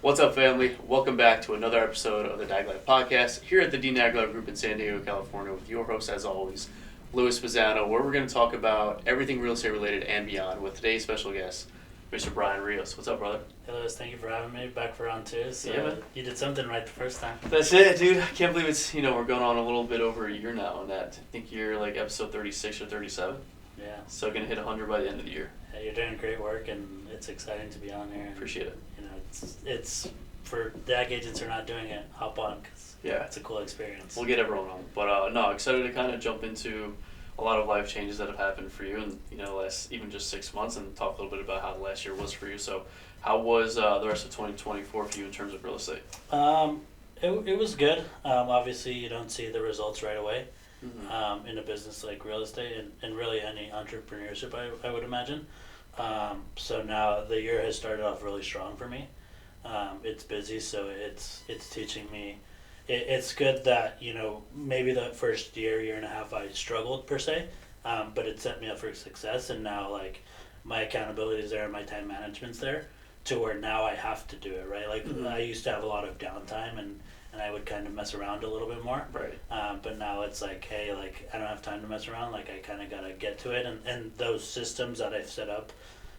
What's up, family? Welcome back to another episode of the Dag Life Podcast here at the D Nagler Group in San Diego, California, with your host, as always, Louis Pizzano, where we're going to talk about everything real estate related and beyond with today's special guest, Mr. Bryan Rios. What's up, brother? Hey, Louis, thank you for having me back for round two. So Yeah, man. You did something right the first time. That's it, dude. I can't believe it's, we're going on a little bit over a year now, and that I think you're like episode 36 or 37. Yeah. So going to hit 100 by the end of the year. Hey, you're doing great work, and it's exciting to be on here. And, Appreciate it. It's for DAG agents who are not doing it, hop on, because Yeah. it's a cool experience. We'll get everyone on. But no, excited to kind of jump into a lot of life changes that have happened for you in, last even just 6 months, and talk a little bit about how the last year was for you. So how was the rest of 2024 for you in terms of real estate? It was good. Obviously, you don't see the results right away Mm-hmm. in a business like real estate and really any entrepreneurship, I would imagine. So now the year has started off really strong for me. It's busy, so it's teaching me. It's good that maybe the first year and a half I struggled per se, but it set me up for success. And now like my accountability is there and my time management's there, to where now I have to do it right. Like I used to have a lot of downtime and I would kind of mess around a little bit more. Right. But now it's like, hey, like I don't have time to mess around. Like I kind of gotta get to it, and those systems that I've set up,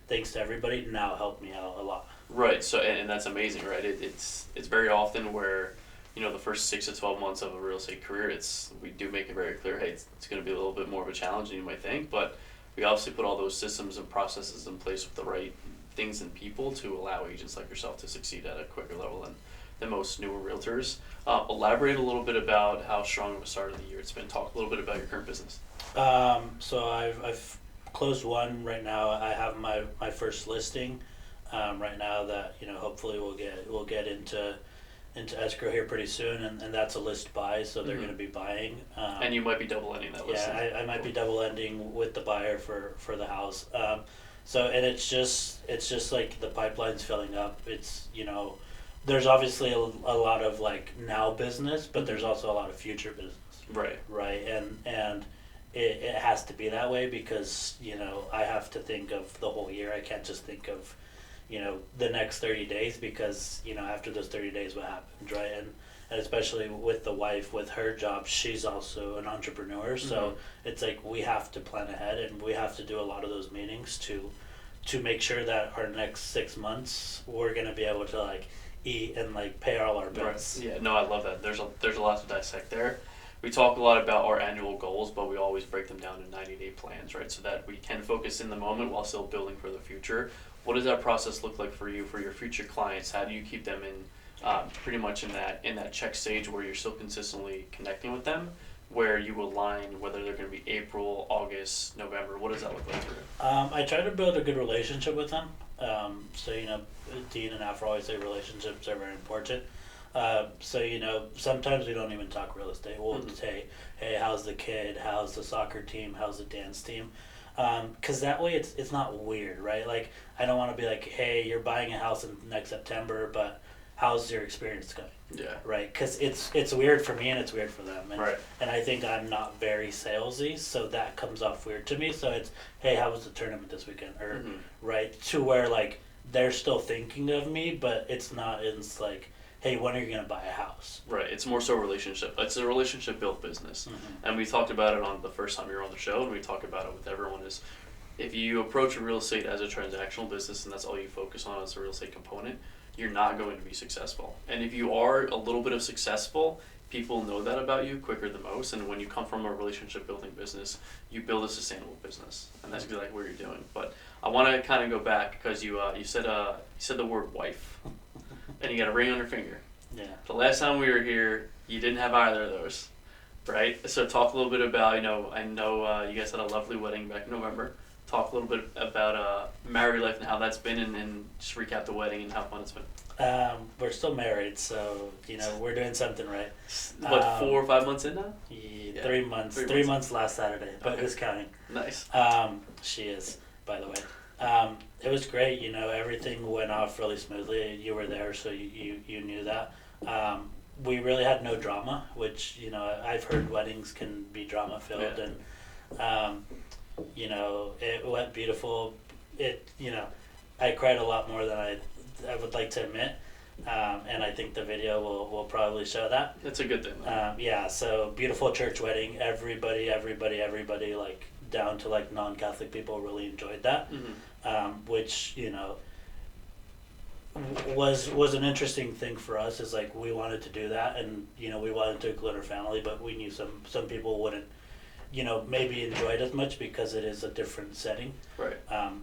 thanks to everybody, now help me out a lot. Right. So and that's amazing, right? It's very often where the first 6 to 12 months of a real estate career, we do make it very clear, hey, it's going to be a little bit more of a challenge than you might think, but we obviously put all those systems and processes in place with the right things and people to allow agents like yourself to succeed at a quicker level than most newer realtors. Elaborate a little bit about how strong of a start of the year it's been. Talk a little bit about your current business. So I've closed one right now. I have my first listing right now that hopefully we'll get into escrow here pretty soon, and that's a list buy, so they're going to be buying. And you might be double ending that listing. Yeah, I might be double ending with the buyer for the house. So and it's just like the pipeline's filling up. It's there's obviously a lot of like now business, but there's also a lot of future business. Right, and it has to be that way because I have to think of the whole year. I can't just think of the next 30 days because after those 30 days what happened, right? And especially with the wife, with her job, she's also an entrepreneur, so it's like we have to plan ahead and we have to do a lot of those meetings to make sure that our next 6 months we're going to be able to like eat and like pay all our bills. Right. Yeah, no, I love that. There's a lot to dissect there. We talk a lot about our annual goals, but we always break them down in 90-day plans, right? So that we can focus in the moment while still building for the future. What does that process look like for you, for your future clients? How do you keep them in pretty much in that check stage where you're still consistently connecting with them, where you align whether they're going to be April, August, November? What does that look like for you? I try to build a good relationship with them. So Dean and Afro always say relationships are very important. So sometimes we don't even talk real estate. We'll say, hey, how's the kid? How's the soccer team? How's the dance team? Because that way it's not weird, right? Like I don't want to be like, hey, you're buying a house in next September, but how's your experience going? Yeah. Right, because it's weird for me and it's weird for them, and Right. and I think I'm not very salesy, so that comes off weird to me. So it's, hey, how was the tournament this weekend? Or right, to where like they're still thinking of me, but it's not. It's like, hey, when are you gonna buy a house? Right. It's more so a relationship. It's a relationship built business. And we talked about it on the first time you were on the show, and we talk about it with everyone, is if you approach real estate as a transactional business and that's all you focus on as a real estate component, you're not going to be successful. And if you are a little bit of successful, people know that about you quicker than most. And when you come from a relationship building business, you build a sustainable business, and that's exactly what you're doing. But I want to kind of go back because you said the word wife, and you got a ring on your finger. Yeah. The last time we were here, you didn't have either of those, right? So talk a little bit about I know you guys had a lovely wedding back in November. Talk a little bit about married life and how that's been, and just recap the wedding and how fun it's been. We're still married, so we're doing something right. What, 4 or 5 months in now? Yeah, 3 months. 3 months last Saturday, but Okay. who's counting? Nice. She is, by the way. It was great. Everything went off really smoothly. You were there, so you knew that. We really had no drama, which I've heard weddings can be drama filled, and it went beautiful. I cried a lot more than I would like to admit, And I think the video will probably show that. That's a good thing. Yeah, so beautiful church wedding. Everybody, like down to like non-Catholic people really enjoyed that, which was an interesting thing for us. Is like we wanted to do that, and we wanted to include our family, but we knew some people wouldn't maybe enjoy it as much because it is a different setting, right?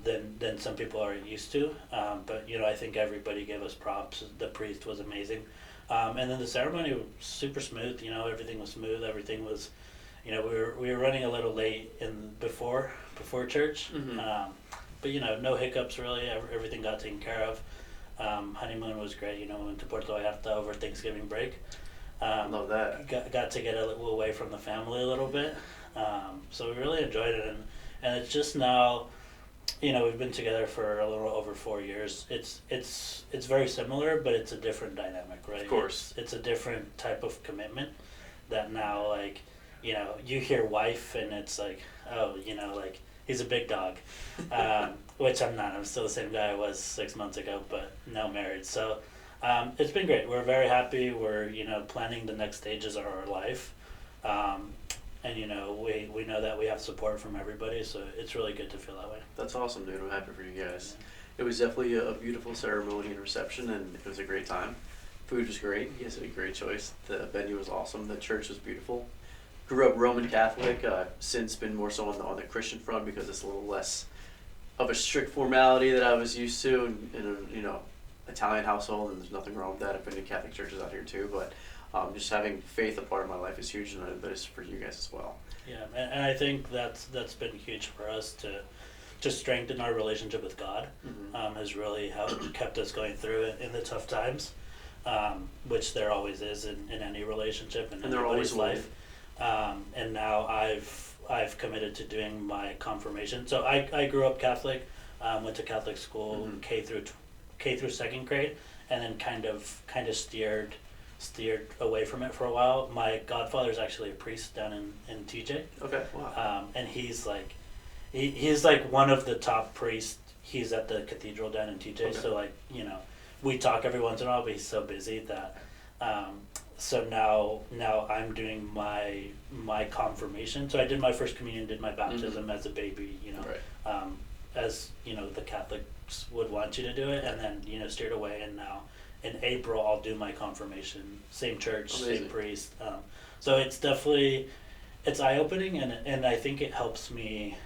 Than some people are used to. But I think everybody gave us props. The priest was amazing, and then the ceremony was super smooth. Everything was smooth. Everything was, we were running a little late before church, but no hiccups really. Everything got taken care of. Honeymoon was great. We went to Puerto Vallarta over Thanksgiving break. Love that. Got to get a little away from the family a little bit. So we really enjoyed it, and it's just now, we've been together for a little over 4 years. It's very similar, but it's a different dynamic, right? Of course. It's a different type of commitment that now, like, you hear wife and it's like, oh, like he's a big dog, which I'm not. I'm still the same guy I was 6 months ago, but now married. So it's been great. We're very happy. We're, planning the next stages of our life. And we know that we have support from everybody, so it's really good to feel that way. That's awesome, dude. I'm happy for you guys. It was definitely a beautiful ceremony and reception, and it was a great time. Food was great. You guys had a great choice. The venue was awesome. The church was beautiful. Grew up Roman Catholic. Since been more so on the Christian front because it's a little less of a strict formality that I was used to in a Italian household, and there's nothing wrong with that. I've been to Catholic churches out here too, but just having faith a part of my life is huge, and I know that is for you guys as well. Yeah, and I think that's been huge for us to strengthen our relationship with God. Has really kept us going through it in the tough times, which there always is in any relationship and there always life. And now I've committed to doing my confirmation. So I grew up Catholic, went to Catholic school, K through second grade, and then kind of steered away from it for a while. My godfather's actually a priest down in TJ. Okay, wow. And he's like one of the top priests. He's at the cathedral down in TJ. Okay. So we talk every once in a while, but he's so busy that so now I'm doing my confirmation. So I did my first communion, did my baptism as a baby, right. As the Catholics would want you to do it, and then steered away, and now in April I'll do my confirmation. Same church, Amazing. Same priest. So it's definitely eye-opening, and I think it helps me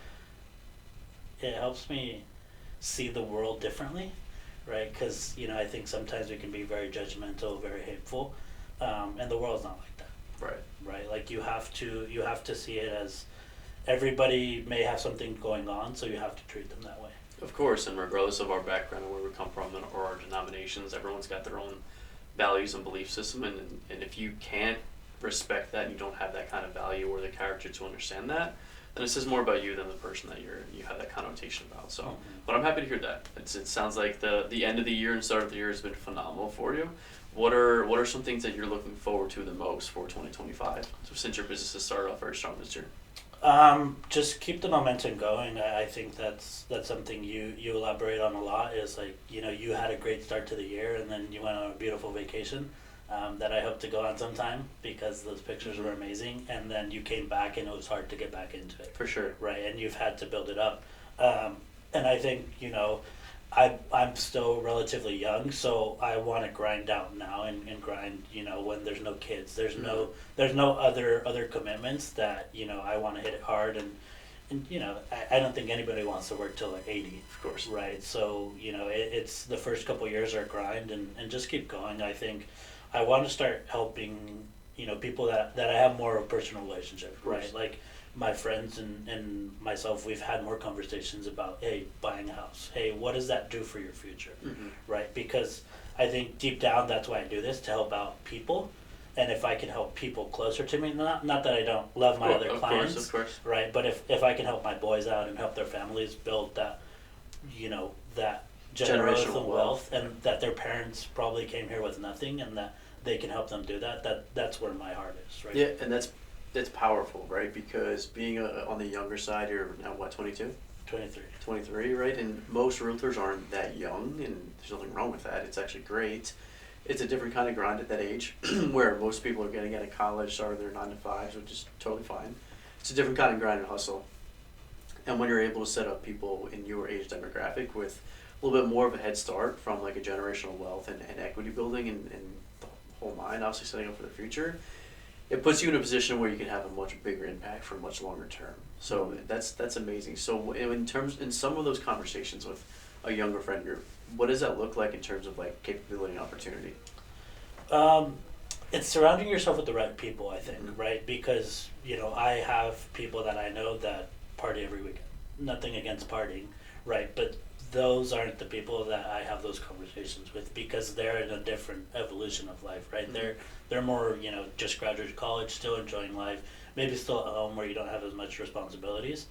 see the world differently, right? Because I think sometimes we can be very judgmental, very hateful, and the world's not like that. Right. Like you have to see it as everybody may have something going on, so you have to treat them that way. Of course, and regardless of our background and where we come from or our denominations, everyone's got their own values and belief system, and if you can't respect that and you don't have that kind of value or the character to understand that, then it says more about you than the person that you have that connotation about. So, but I'm happy to hear that. It sounds like the end of the year and start of the year has been phenomenal for you. What are some things that you're looking forward to the most for 2025? So since your business has started off very strong this year. Just keep the momentum going. I think that's something you elaborate on a lot. Is like you had a great start to the year, and then you went on a beautiful vacation that I hope to go on sometime because those pictures were amazing. And then you came back, and it was hard to get back into it. For sure. Right, and you've had to build it up. And I think I'm still relatively young, so I want to grind out now and grind. When there's no kids, there's no other commitments that I want to hit it hard, and I don't think anybody wants to work till like 80. Of course. Right. So it's the first couple of years are grind and just keep going. I think I want to start helping people that I have more of a personal relationship. Right. Like my friends and myself, we've had more conversations about, hey, buying a house. Hey, what does that do for your future? Right? Because I think deep down, that's why I do this, to help out people. And if I can help people closer to me, not that I don't love my other clients, of course. Right? But if I can help my boys out and help their families build that, that generational wealth, and that their parents probably came here with nothing, and that they can help them do that's where my heart is, right? Yeah, and that's powerful, right? Because being on the younger side, you're now what, 22? 23. 23, right? And most realtors aren't that young, and there's nothing wrong with that. It's actually great. it's a different kind of grind at that age, where most people are getting out of college, starting their 9 to 5s, which is totally fine. It's a different kind of grind and hustle. And when you're able to set up people in your age demographic with a little bit more of a head start from like a generational wealth and equity building and the whole mind, obviously setting up for the future, it puts you in a position where you can have a much bigger impact for much longer term. So that's amazing. So in some of those conversations with a younger friend group, what does that look like in terms of like capability and opportunity? It's surrounding yourself with the right people, I think, right? Because, I have people that I know that party every weekend. Nothing against partying, right? But those aren't the people that I have those conversations with, because they're in a different evolution of life, right? Mm-hmm. They're more, just graduated college, still enjoying life, maybe still at home where you don't have as much responsibilities.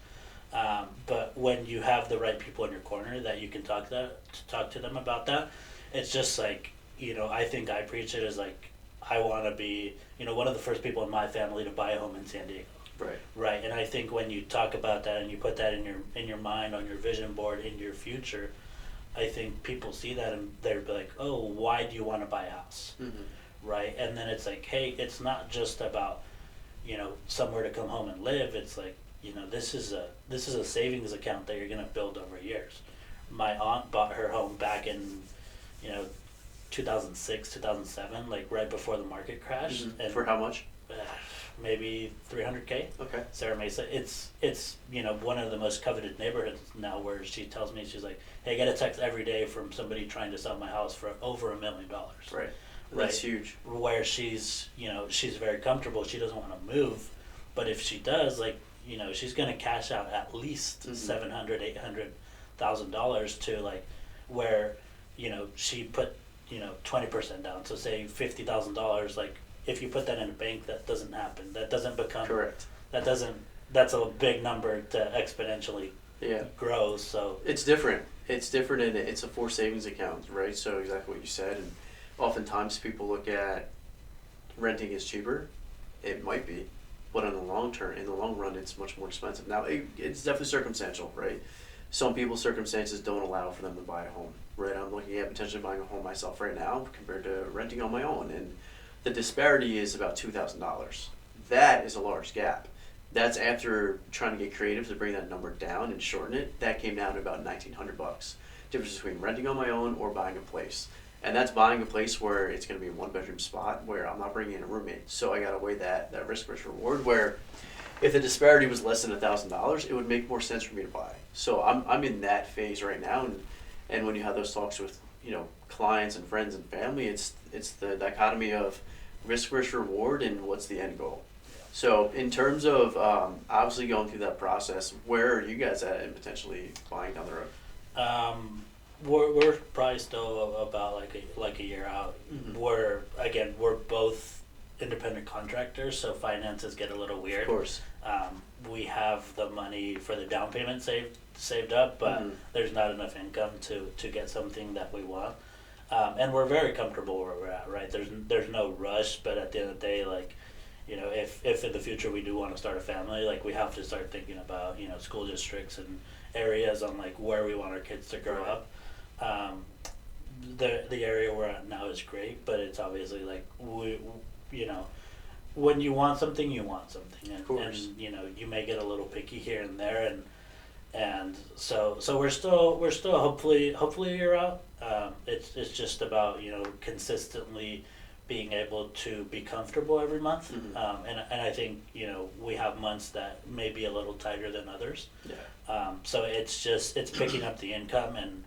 But when you have the right people in your corner that you can talk to them about that, it's just like, I think I preach it as like, I want to be, one of the first people in my family to buy a home in San Diego. Right. Right. And I think when you talk about that and you put that in your mind, on your vision board, in your future, I think people see that and they're like, oh, why do you want to buy a house? Mm-hmm. Right. And then it's like, hey, it's not just about, somewhere to come home and live. It's like, this is a savings account that you're going to build over years. My aunt bought her home back in, 2006, 2007, like right before the market crashed. Mm-hmm. And For how much? Maybe $300K. Okay. Sarah Mesa. It's one of the most coveted neighborhoods now, where she tells me, she's like, hey, I get a text every day from somebody trying to sell my house for over $1 million. Right. That's huge. Where she's she's very comfortable. She doesn't want to move, but if she does, like, she's gonna cash out at least $700,000-$800,000 to, like, where she put 20% down. So say $50,000. Like, if you put that in a bank, that doesn't happen. That doesn't become correct. That's a big number to exponentially grow. So it's different. It's different, and it's a forced savings account, right? So exactly what you said. And oftentimes people look at renting is cheaper. It might be, but in the long run, it's much more expensive. Now, it's definitely circumstantial, right? Some people's circumstances don't allow for them to buy a home, right? I'm looking at potentially buying a home myself right now compared to renting on my own, and the disparity is about $2,000. That is a large gap. That's after trying to get creative to bring that number down and shorten it. That came down to about $1,900. Difference between renting on my own or buying a place. And that's buying a place where it's going to be a 1-bedroom spot where I'm not bringing in a roommate. So I got to weigh that risk versus reward, where if the disparity was less than $1,000, it would make more sense for me to buy. So I'm in that phase right now, and when you have those talks with clients and friends and family, it's the dichotomy of risk versus reward and what's the end goal. Yeah. So in terms of obviously going through that process, where are you guys at in potentially buying down the road? We're probably still about like a year out. Mm-hmm. We're both independent contractors, so finances get a little weird. Of course. We have the money for the down payment saved up, but there's not enough income to get something that we want. And we're very comfortable where we're at, right? There's no rush, but at the end of the day, like, if in the future we do want to start a family, like, we have to start thinking about, school districts and areas on, like, where we want our kids to grow up. The area we're at now is great, but it's obviously like when you want something, you want something, and you may get a little picky here and there, and so we're still hopefully a year out. It's just about consistently being able to be comfortable every month, and I think we have months that may be a little tighter than others. Yeah. So it's picking up the income, and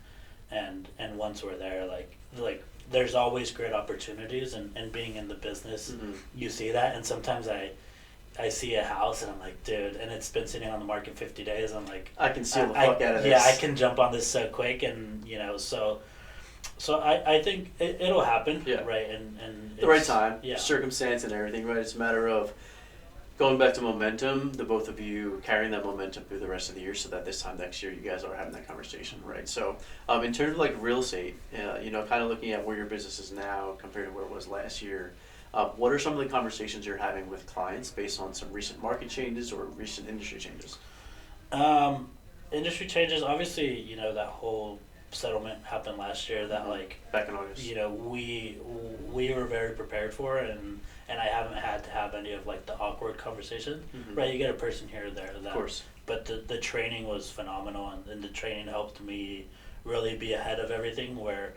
once we're there, like there's always great opportunities, and being in the business, you see that, and sometimes I see a house and I'm like, dude, and it's been sitting on the market 50 days. I'm like, I can seal the fuck out of this. Yeah, I can jump on this so quick, and so I think it'll happen, right? And the right time, yeah, circumstance and everything, right? It's a matter of going back to momentum, the both of you carrying that momentum through the rest of the year, so that this time next year you guys are having that conversation, right? So in terms of like real estate, kind of looking at where your business is now compared to where it was last year, what are some of the conversations you're having with clients based on some recent market changes or recent industry changes? Industry changes, obviously, that whole settlement happened last year that, like, back in August. we were very prepared for it, and I haven't had to have any of like the awkward conversation. Right, you get a person here or there. That, of course. But the training was phenomenal, and the training helped me really be ahead of everything. Where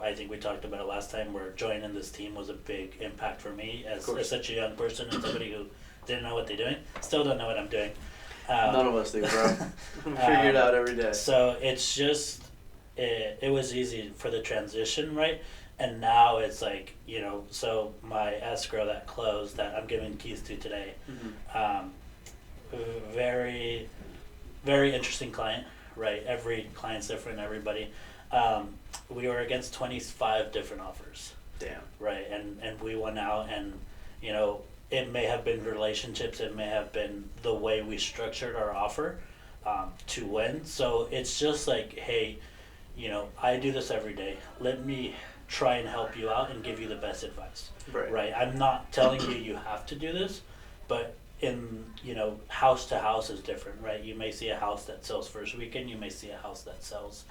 I think we talked about it last time. Where joining this team was a big impact for me as such a young person and somebody who didn't know what they're doing. Still don't know what I'm doing. None of us do, bro. Figure it out every day. So it's just it was easy for the transition, right? And now it's like, so my escrow that closed that I'm giving keys to today, very, very interesting client, right? Every client's different, everybody. We were against 25 different offers. Damn. Right, and we went out and, it may have been relationships, it may have been the way we structured our offer to win. So it's just like, hey, I do this every day. Let me try and help you out and give you the best advice. Right. I'm not telling you you have to do this, but in house to house is different, right? You may see a house that sells first weekend. You may see a house that sells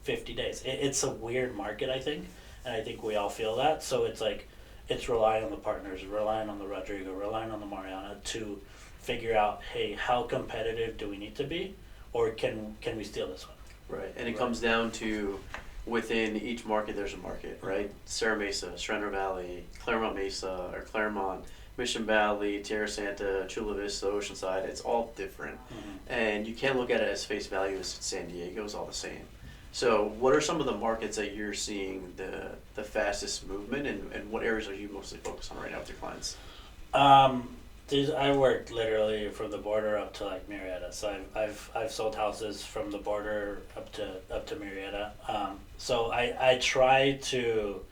50 days. It's a weird market, I think, and I think we all feel that. So it's like it's relying on the partners, relying on the Rodrigo, relying on the Mariana to figure out, hey, how competitive do we need to be, or can we steal this one? Right, and it comes down to within each market, there's a market, right? Serra Mesa, Surrender Valley, Claremont Mesa, or Claremont, Mission Valley, Tierra Santa, Chula Vista, Oceanside, it's all different. And you can't look at it as face value as San Diego is all the same. So what are some of the markets that you're seeing the fastest movement, and what areas are you mostly focused on right now with your clients? I worked literally from the border up to like Murrieta, so I've sold houses from the border up to Murrieta. So I try to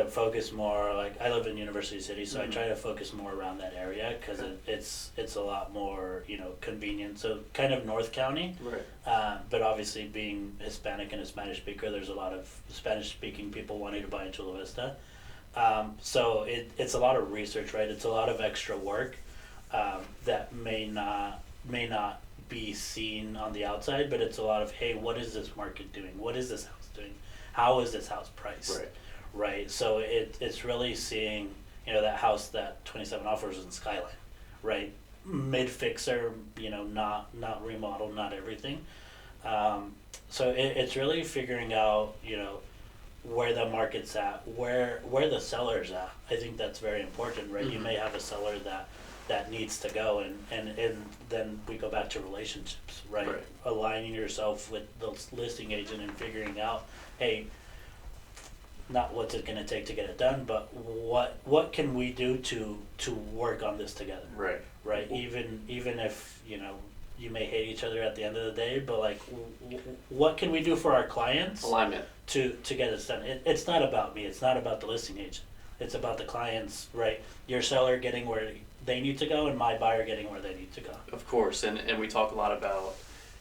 focus more, like I live in University City, so I try to focus more around that area because it's a lot more convenient. So kind of North County, right? But obviously being Hispanic and a Spanish speaker, there's a lot of Spanish speaking people wanting to buy in Chula Vista. So it's a lot of research, right? It's a lot of extra work that may not be seen on the outside, but it's a lot of, hey, what is this market doing? What is this house doing? How is this house priced? Right. So it's really seeing, that house that 27 offers in Skyline, right? Mid fixer, not remodel, not everything. So it's really figuring out, where the market's at, where the seller's at. I think that's very important, right? You may have a seller that needs to go, and then we go back to relationships, right? Aligning yourself with the listing agent and figuring out, hey, not what's it going to take to get it done, but what can we do to work on this together, right? Even if you may hate each other at the end of the day, but like, what can we do for our clients? Alignment. To get it done. It's not about me. It's not about the listing agent. It's about the clients, right? Your seller getting where they need to go, and my buyer getting where they need to go. Of course, and we talk a lot about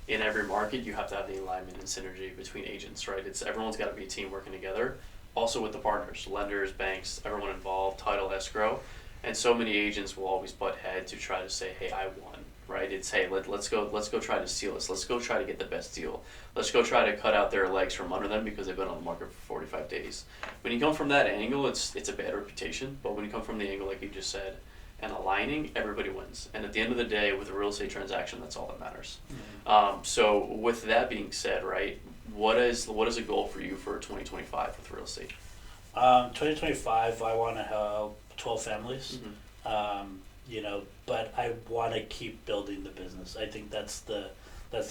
in every market you have to have the alignment and synergy between agents, right? Everyone's got to be a team working together. Also with the partners, lenders, banks, everyone involved, title, escrow, and so many agents will always butt head to try to say, hey, I won. Right? It's, hey, let's go try to steal this. Let's go try to get the best deal. Let's go try to cut out their legs from under them because they've been on the market for 45 days. When you come from that angle, it's a bad reputation. But when you come from the angle like you just said, and aligning, everybody wins. And at the end of the day, with a real estate transaction, that's all that matters. So with that being said, right, what is a goal for you for 2025 with real estate? 2025, I want to help 12 families. But I want to keep building the business. I think that's the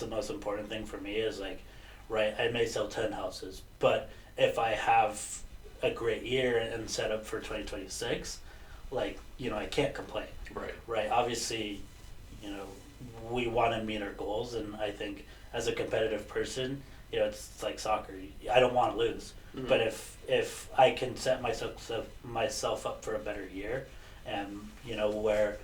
most important thing for me is like, right, I may sell 10 houses, but if I have a great year and set up for 2026, like, I can't complain. Right. Obviously, we want to meet our goals, and I think as a competitive person, it's like soccer. I don't want to lose, but if I can set myself up for a better year, and where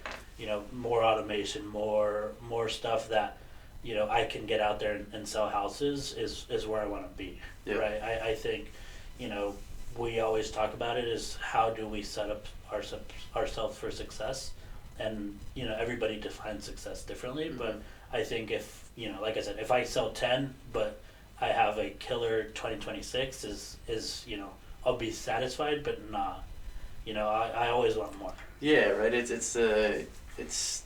more automation, more stuff that I can get out there and sell houses is where I want to be. Right. I think we always talk about it is how do we set up ourselves for success, and everybody defines success differently, but I think if like I said, if I sell 10 but I have a killer 2026 is I'll be satisfied, but not. I always want more. Yeah, right. It's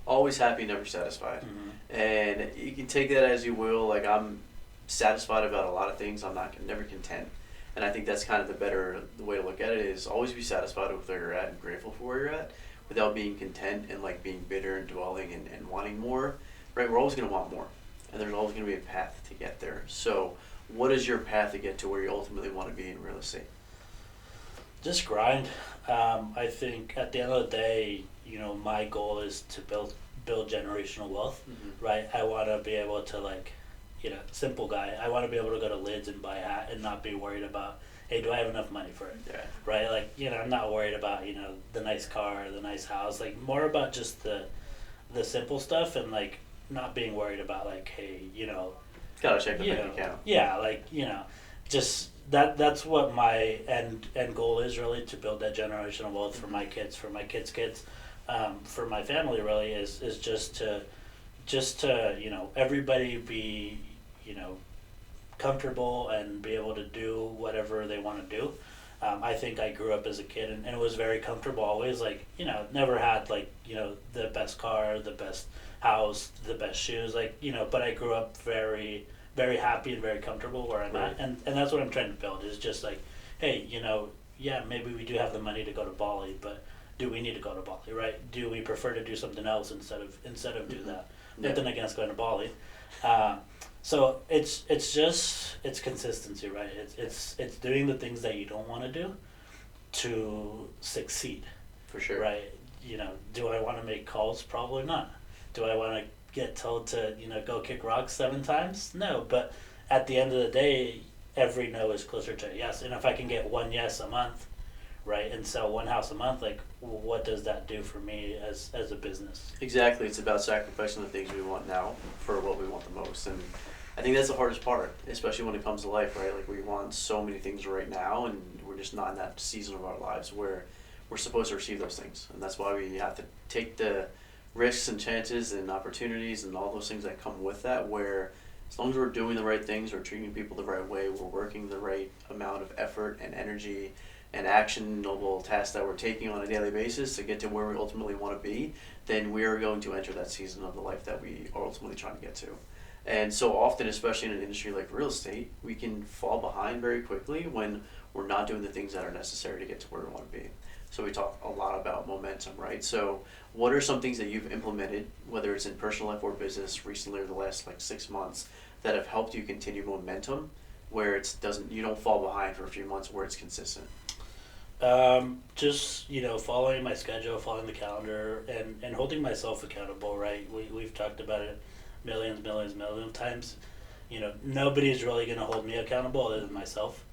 always happy, never satisfied, and you can take that as you will. Like I'm satisfied about a lot of things. I'm not never content, and I think that's kind of the way to look at it is always be satisfied with where you're at and grateful for where you're at, without being content and like being bitter and dwelling and wanting more. Right, we're always gonna want more, and there's always gonna be a path to get there. So, what is your path to get to where you ultimately want to be in real estate? Just grind. I think at the end of the day, my goal is to build generational wealth, right? I want to be able to simple guy. I want to be able to go to Lids and buy a hat and not be worried about, hey, do I have enough money for it? Yeah. Right? I'm not worried about the nice car, the nice house. Like more about just the simple stuff and not being worried about hey, Gotta check the bank account. Yeah, just that's what my end goal is, really, to build that generational wealth for my kids, for my kids' kids, for my family, really, is just to everybody be comfortable and be able to do whatever they want to do. I think I grew up as a kid and it was very comfortable always, never had the best car, the best house, the best shoes, but I grew up very, very happy and very comfortable where I'm at, and that's what I'm trying to build, is just hey, yeah, maybe we do have the money to go to Bali, but do we need to go to Bali, right? Do we prefer to do something else instead of do that? Yeah. Nothing against going to Bali. So it's consistency, right? It's doing the things that you don't want to do to succeed. For sure. Right? Do I want to make calls? Probably not. Do I want to get told to go kick rocks 7 times? No. But at the end of the day, every no is closer to a yes. And if I can get 1 yes a month, right, and sell 1 house a month, what does that do for me as a business? Exactly. It's about sacrificing the things we want now for what we want the most. And I think that's the hardest part, especially when it comes to life, right? We want so many things right now, and we're just not in that season of our lives where we're supposed to receive those things. And that's why we have to take the risks and chances and opportunities and all those things that come with that, where as long as we're doing the right things, we're treating people the right way, we're working the right amount of effort and energy and actionable tasks that we're taking on a daily basis to get to where we ultimately want to be, then we are going to enter that season of the life that we are ultimately trying to get to. And so often, especially in an industry like real estate, we can fall behind very quickly when we're not doing the things that are necessary to get to where we want to be. So we talk a lot about momentum, right? So what are some things that you've implemented, whether it's in personal life or business, recently or the last 6 months, that have helped you continue momentum where you don't fall behind for a few months, where it's consistent? Just following my schedule, following the calendar, and holding myself accountable, right? We've talked about it millions times. Nobody's really going to hold me accountable other than myself.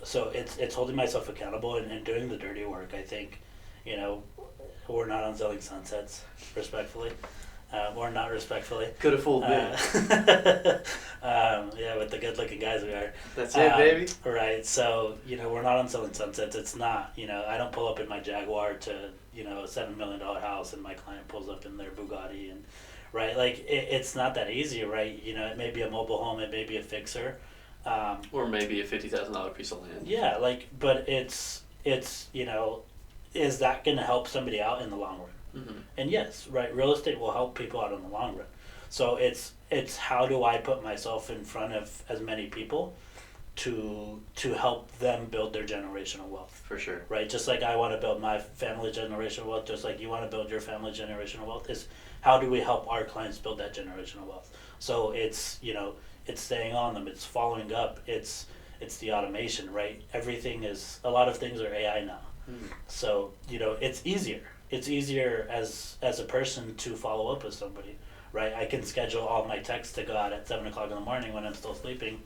So it's holding myself accountable and doing the dirty work. I think we're not on selling sunsets, respectfully, or not respectfully. Could have fooled me. Yeah, with the good-looking guys we are. That's it, baby. Right. So we're not on selling sunsets. It's not. I don't pull up in my Jaguar to a $7 million house, and my client pulls up in their Bugatti, and right, it's not that easy, right? It may be a mobile home, it may be a fixer, Or maybe a $50,000 piece of land. yeah, but it's is that going to help somebody out in the long run? Mm-hmm. And yes, right, real estate will help people out in the long run. So it's how do I put myself in front of as many people to help them build their generational wealth. For sure. Right? Just like I want to build my family generational wealth, just like you want to build your family generational wealth, is how do we help our clients build that generational wealth? So it's it's staying on them, it's following up, it's the automation, right? A lot of things are AI now. Mm-hmm. So it's easier. It's easier as a person to follow up with somebody, right? I can schedule all my texts to go out at 7:00 in the morning when I'm still sleeping,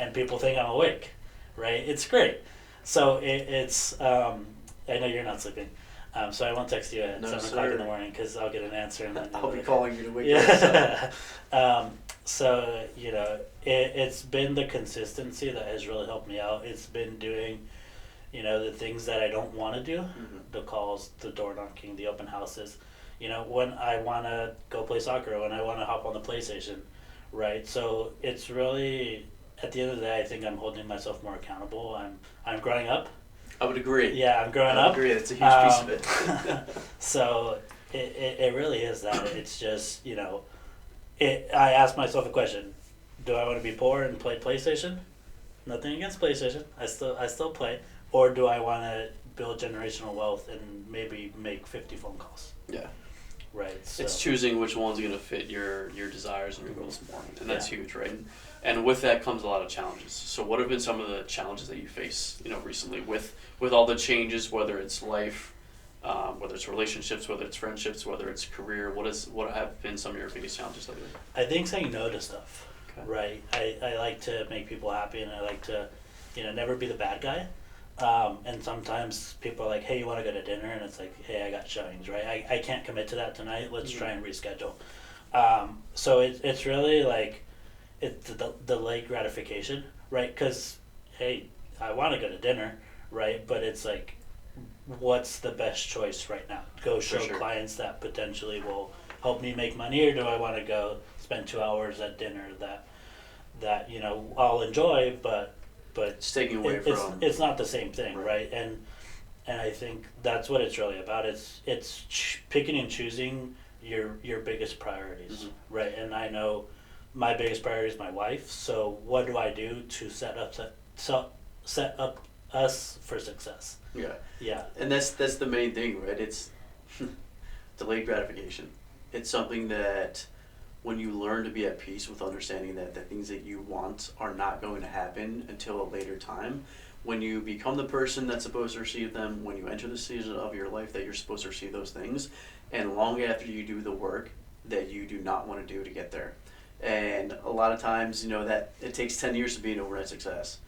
and people think I'm awake, right? It's great. So it's I know you're not sleeping, so I won't text you at 7:00 in the morning because I'll get an answer and then I'll be calling you to wake up. So it's been the consistency that has really helped me out. It's been doing the things that I don't want to do, Mm-hmm. the calls, the door knocking, the open houses, when I want to go play soccer, when I want to hop on the PlayStation, right? So it's really at the end of the day, I think I'm holding myself more accountable. I'm growing up. I would agree. Yeah, I'm growing I up. would agree. It's a huge piece of it. So it really is that. It's just, I ask myself a question: do I want to be poor and play PlayStation? Nothing against PlayStation. I still play. Or do I want to build generational wealth and maybe make 50 phone calls? Yeah. Right. So. It's choosing which one's going to fit your desires and your goals more, and that's huge, right? And with that comes a lot of challenges. So, what have been some of the challenges that you face, recently with all the changes, whether it's life, whether it's relationships, whether it's friendships, whether it's career? What have been some of your biggest challenges lately? I think saying no to stuff. Okay. Right. I like to make people happy, and I like to, never be the bad guy. And sometimes people are like, hey, you want to go to dinner? And it's like, hey, I got showings, right? I can't commit to that tonight. Let's try and reschedule. So it's really like it's the delayed gratification, right? Because, hey, I want to go to dinner, right? But it's like, what's the best choice right now? Go show clients that potentially will help me make money, or do I want to go spend 2 hours at dinner that I'll enjoy, but it's taking away from. It's not the same thing, right? And I think that's what it's really about. It's picking and choosing your biggest priorities, right? And I know my biggest priority is my wife. So what do I do to set up us for success? Yeah. Yeah. And that's the main thing, right? It's delayed gratification. It's something that when you learn to be at peace with understanding that the things that you want are not going to happen until a later time, when you become the person that's supposed to receive them, when you enter the season of your life that you're supposed to receive those things, and long after you do the work that you do not want to do to get there. And a lot of times, that it takes 10 years to be an overnight success.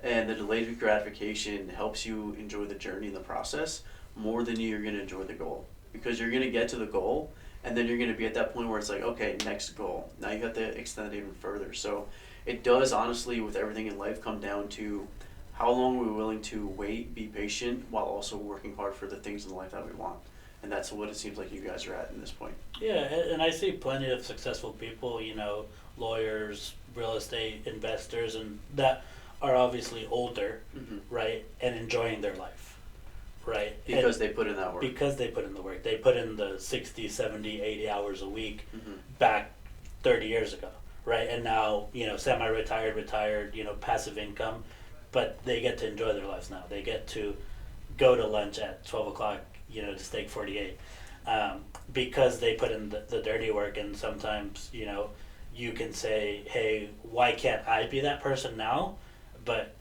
And the delayed gratification helps you enjoy the journey and the process more than you're going to enjoy the goal. Because you're going to get to the goal, and then you're going to be at that point where it's like, okay, next goal. Now you have to extend it even further. So it does, honestly, with everything in life, come down to how long we're willing to wait, be patient, while also working hard for the things in life that we want. And that's what it seems like you guys are at in this point. Yeah, and I see plenty of successful people, lawyers, real estate investors, and that are obviously older, right, and enjoying their life. Right. Because they put in that work. Because they put in the work. They put in the 60, 70, 80 hours a week back 30 years ago, right? And now, semi-retired, retired, passive income, but they get to enjoy their lives now. They get to go to lunch at 12 o'clock, to Steak 48, because they put in the dirty work. And sometimes, you can say, hey, why can't I be that person now? But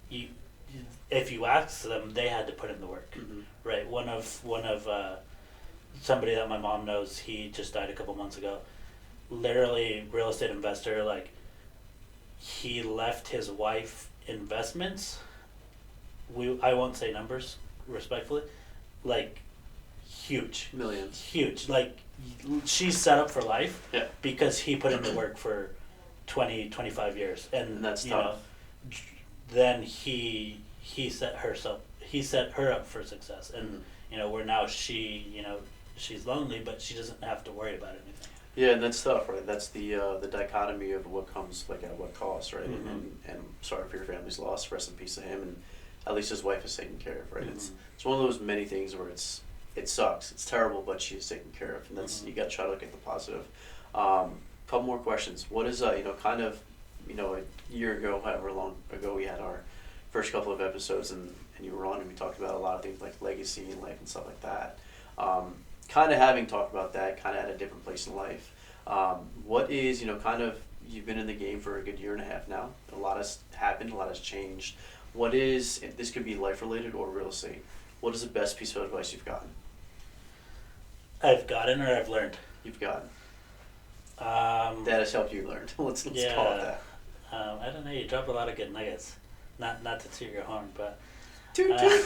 if you ask them, they had to put in the work. Right, one of somebody that my mom knows, he just died a couple months ago. Literally, real estate investor. Like, he left his wife investments. I won't say numbers, respectfully. Like, huge, millions, huge. Like, she's set up for life. Yeah. Because he put in the work for 20, 25 years, and that's tough. Then he set her up for success, and where now she she's lonely, but she doesn't have to worry about anything. Yeah, and that's tough, right? That's the dichotomy of what comes at what cost, right? And sorry for your family's loss. Rest in peace to him, and at least his wife is taken care of, right? It's one of those many things where it sucks, it's terrible, but she's taken care of, and that's you got to try to look at the positive. Couple more questions. What is kind of a year ago, however long ago, we had our first couple of episodes, and you were on, and we talked about a lot of things like legacy and life and stuff like that. Kind of having talked about that, kind of at a different place in life. What is, kind of, you've been in the game for a good year and a half now. A lot has happened, a lot has changed. What is, if this could be life related or real estate, what is the best piece of advice you've gotten? I've gotten or I've learned? You've gotten. That has helped you learn. Let's call it that. I don't know, you drop a lot of good nuggets. Not to toot your horn, but toot toot.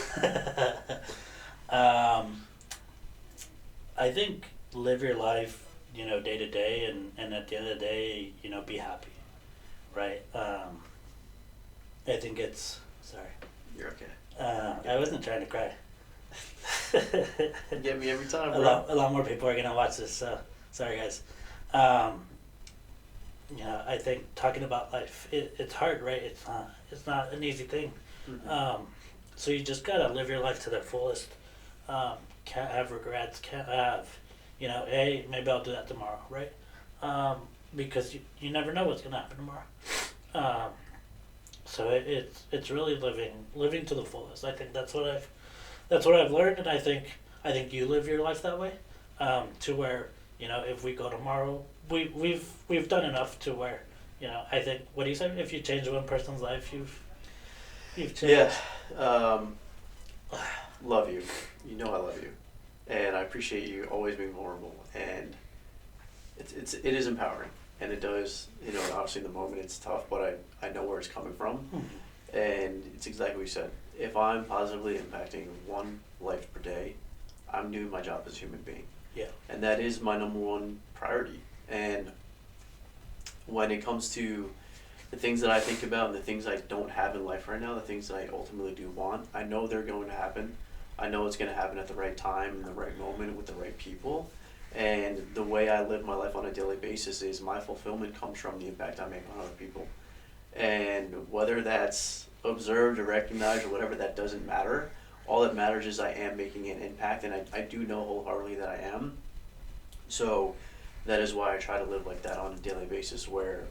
I think live your life, day to day, and at the end of the day, be happy, right? I think it's sorry. You're okay. I wasn't trying to cry. You get me every time, bro. A lot more people are gonna watch this, so sorry guys. I think talking about life, it's hard, right? It's not an easy thing. Mm-hmm. So you just gotta live your life to the fullest. Can't have regrets. Can't have, hey, maybe I'll do that tomorrow, right? Because you never know what's gonna happen tomorrow. So it's really living to the fullest. I think that's what I've learned, and I think you live your life that way, to where if we go tomorrow, we've done enough to where I think, what do you say? If you change one person's life, you've changed. Yeah. Love you. You know I love you, and I appreciate you always being vulnerable, and it is empowering, and it does. Obviously in the moment it's tough, but I know where it's coming from, and it's exactly what you said. If I'm positively impacting one life per day, I'm doing my job as a human being. Yeah. And that is my number one priority. And when it comes to the things that I think about and the things I don't have in life right now, the things that I ultimately do want, I know they're going to happen. I know it's going to happen at the right time, in the right moment, with the right people. And the way I live my life on a daily basis is my fulfillment comes from the impact I make on other people. And whether that's observed or recognized or whatever, that doesn't matter. All that matters is I am making an impact, and I do know wholeheartedly that I am. So that is why I try to live like that on a daily basis, where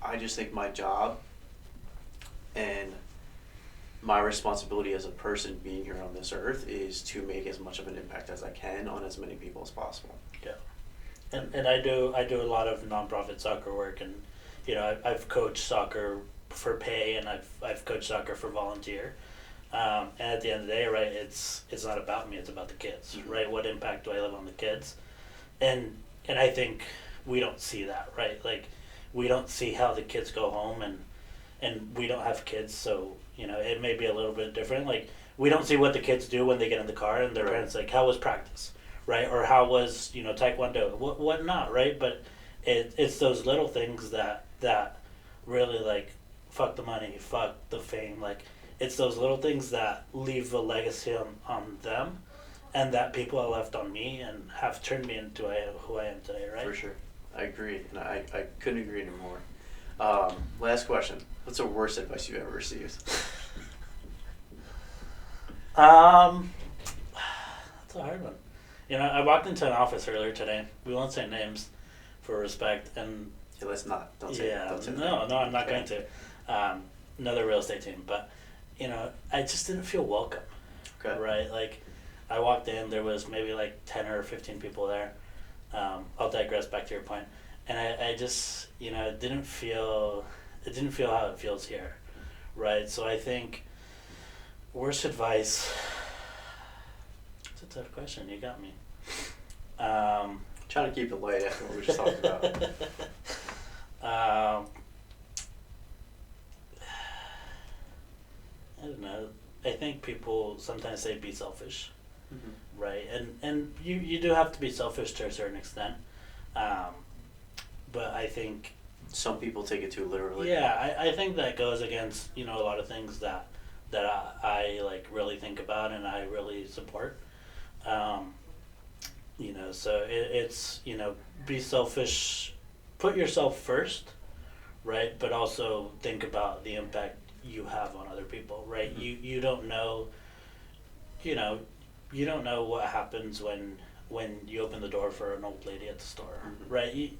I just think my job and my responsibility as a person being here on this earth is to make as much of an impact as I can on as many people as possible. Yeah. And I do a lot of nonprofit soccer work, and I've coached soccer for pay, and I've coached soccer for volunteer. And at the end of the day, right, it's not about me, it's about the kids, Mm-hmm. right? What impact do I live on the kids? And I think we don't see that, right? Like, we don't see how the kids go home, and we don't have kids, so it may be a little bit different. Like, we don't see what the kids do when they get in the car, and their Right. parents like, how was practice, right? Or how was taekwondo, what not, right? But it's those little things that really, like, fuck the money, fuck the fame, like, it's those little things that leave a legacy on them, and that people have left on me and have turned me into who I am today, right? For sure. I agree, and I couldn't agree anymore. Last question. What's the worst advice you've ever received? That's a hard one. I walked into an office earlier today. We won't say names for respect, and Yeah, let's not. Don't say yeah, don't say no, I'm not Okay. going to. Another real estate team, but I just didn't feel welcome. Okay. Right, like, I walked in, there was maybe like 10 or 15 people there. I'll digress back to your point, and I just it didn't feel how it feels here, right? So I think worst advice. It's a tough question. You got me. Trying to keep it light after what we just talked about. I don't know. I think people sometimes say be selfish, Mm-hmm. right? And you do have to be selfish to a certain extent. But I think, Some people take it too literally. yeah, I think that goes against a lot of things that I like really think about and I really support. So it's be selfish, put yourself first, right? But also think about the impact you have on other people, right? Mm-hmm. You don't know, you don't know what happens when you open the door for an old lady at the store, Mhm. right?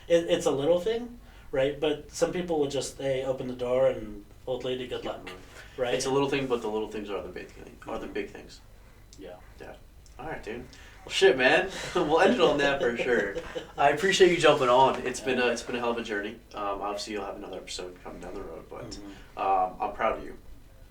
It's a little thing, right? But some people will just open the door and old lady, good Keep luck, it moving. right? It's a little thing, but the little things are the big thing. Are the big things. Yeah. All right, dude. Well, shit, man. We'll end it on that for sure. I appreciate you jumping on. It's been a hell of a journey. Obviously, you'll have another episode coming down the road, but I'm proud of you,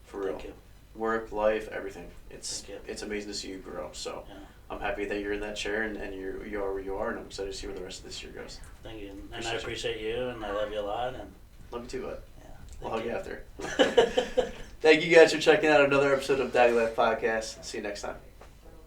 for real. Thank you. Work, life, everything. It's Thank you. it's amazing to see you grow. So Yeah. I'm happy that you're in that chair and you are where you are, and I'm excited to see where the rest of this year goes. Thank you. And I Appreciate you. appreciate you, and I love you a lot, and Love you too, bud. yeah. I'll hug Thank you after. Thank you guys for checking out another episode of Daddy Life Podcast. See you next time.